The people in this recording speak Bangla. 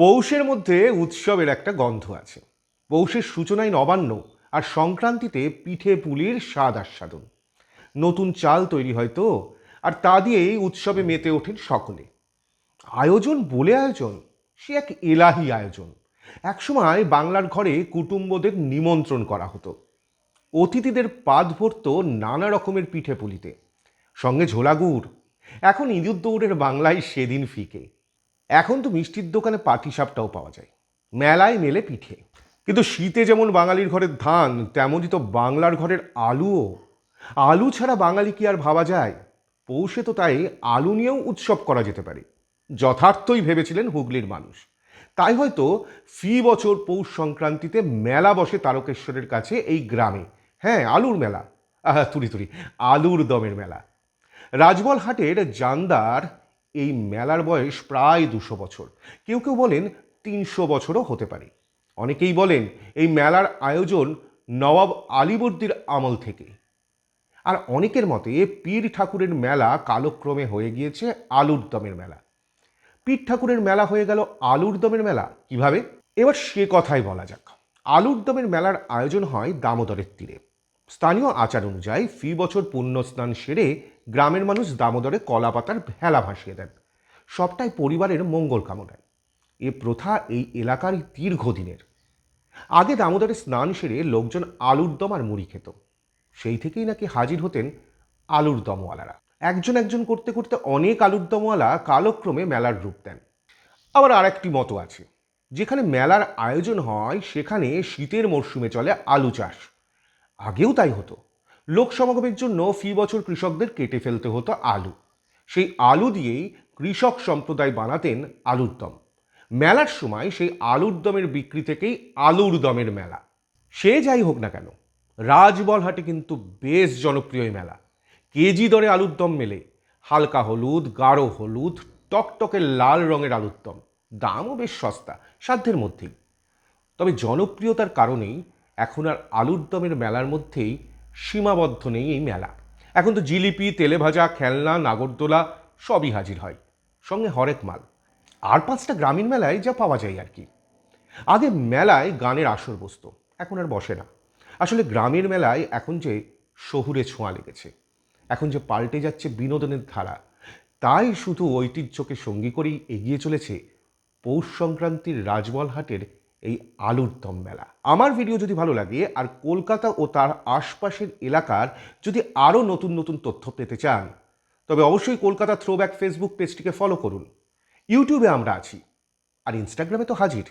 পৌষের মধ্যে উৎসবের একটা গন্ধ আছে। পৌষের সূচনায় নবান্ন, আর সংক্রান্তিতে পিঠে পুলির স্বাদ আস্বাদন। নতুন চাল তৈরি হয় তো, আর তা দিয়েই উৎসবে মেতে ওঠেন সকলে। আয়োজন বলে আয়োজন, সে এক এলাহি আয়োজন। একসময় বাংলার ঘরে কুটুম্বদের নিমন্ত্রণ করা হতো। অতিথিদের পাত ভরত নানা রকমের পিঠে পুলিতে, সঙ্গে ঝোলা গুড়। এখন ইঁদুর দৌড়ের বাংলায় সেদিন ফিকে। এখন তো মিষ্টির দোকানে পাটিসাপটাও পাওয়া যায়, মেলায় মেলে পিঠে। কিন্তু শীতে যেমন বাঙালির ঘরের ধান, তেমনই তো বাংলার ঘরের আলুও। আলু ছাড়া বাঙালি কি আর ভাবা যায়? পৌষে তো তাই আলু নিয়েও উৎসব করা যেতে পারে, যথার্থই ভেবেছিলেন হুগলির মানুষ। তাই হয়তো ফি বছর পৌষ সংক্রান্তিতে মেলা বসে তারকেশ্বরের কাছে এই গ্রামে। হ্যাঁ, আলুর মেলা। তুরি তুরি, আলুর দমের মেলা। রাজবল হাটের জান্দার এই মেলার বয়স প্রায় 200 বছর। কেউ কেউ বলেন 300 বছরও হতে পারে। অনেকেই বলেন এই মেলার আয়োজন নবাব আলীবর্দীর আমল থেকে। আর অনেকের মতে পীর ঠাকুরের মেলা কালক্রমে হয়ে গিয়েছে আলুর দমের মেলা। পীর ঠাকুরের মেলা হয়ে গেল আলুর দমের মেলা কিভাবে? এবার সে কথাই বলা যাক। আলুর দমের মেলার আয়োজন হয় দামোদরের তীরে। স্থানীয় আচার অনুযায়ী ফি বছর পুণ্য স্নান সেরে গ্রামের মানুষ দামোদরে কলা পাতার ভেলা ভাসিয়ে দেন, সবটাই পরিবারের মঙ্গল কামনায়। এ প্রথা এই এলাকার দীর্ঘদিনের। আগে দামোদরে স্নান সেরে লোকজন আলুর দম আর মুড়ি খেত। সেই থেকেই নাকি হাজির হতেন আলুর দমওয়ালারা। একজন একজন করতে করতে অনেক আলুর দমওয়ালা কালক্রমে মেলার রূপ দেন। আবার আরেকটি মতো আছে, যেখানে মেলার আয়োজন হয় সেখানে শীতের মরশুমে চলে আলু চাষ। আগেও তাই হতো। লোক সমাগমের জন্য ফি বছর কৃষকদের কেটে ফেলতে হতো আলু। সেই আলু দিয়েই কৃষক সম্প্রদায় বানাতেন আলুর দম। মেলার সময় সেই আলুর দমের বিক্রি থেকেই আলুর দমের মেলা। সে যাই হোক না কেন, রাজবলহাটে কিন্তু বেশ জনপ্রিয় এই মেলা। কেজি দরে আলুর দম মেলে। হালকা হলুদ, গাঢ় হলুদ, টকটকে লাল রঙের আলুর দম। দামও বেশ সস্তা, সাধ্যের মধ্যেই। তবে জনপ্রিয়তার কারণেই এখন আর আলুর দমের মেলার মধ্যেই সীমাবদ্ধ নেই এই মেলা। এখন তো জিলিপি, তেলে ভাজা, খেলনা, নাগরদোলা সবই হাজির হয়, সঙ্গে হরেক মাল। আর 5টা গ্রামীণ মেলায় যা পাওয়া যায় আর কি। আগে মেলায় গানের আসর বসতো, এখন আর বসে না। আসলে গ্রামের মেলায় এখন যে শহুরে ছোঁয়া লেগেছে, এখন যে পাল্টে যাচ্ছে বিনোদনের ধারা, তাই শুধু ঐতিহ্যকে সঙ্গী করেই এগিয়ে চলেছে পৌষ সংক্রান্তির রাজবলহাটের এই আলুর দম মেলা। আমার ভিডিও যদি ভালো লাগে আর কলকাতা ও তার আশপাশের এলাকার যদি আরও নতুন নতুন তথ্য পেতে চান, তবে অবশ্যই কলকাতা থ্রোব্যাক ফেসবুক পেজটিকে ফলো করুন। ইউটিউবে আমরা আছি, আর ইনস্টাগ্রামে তো হাজির।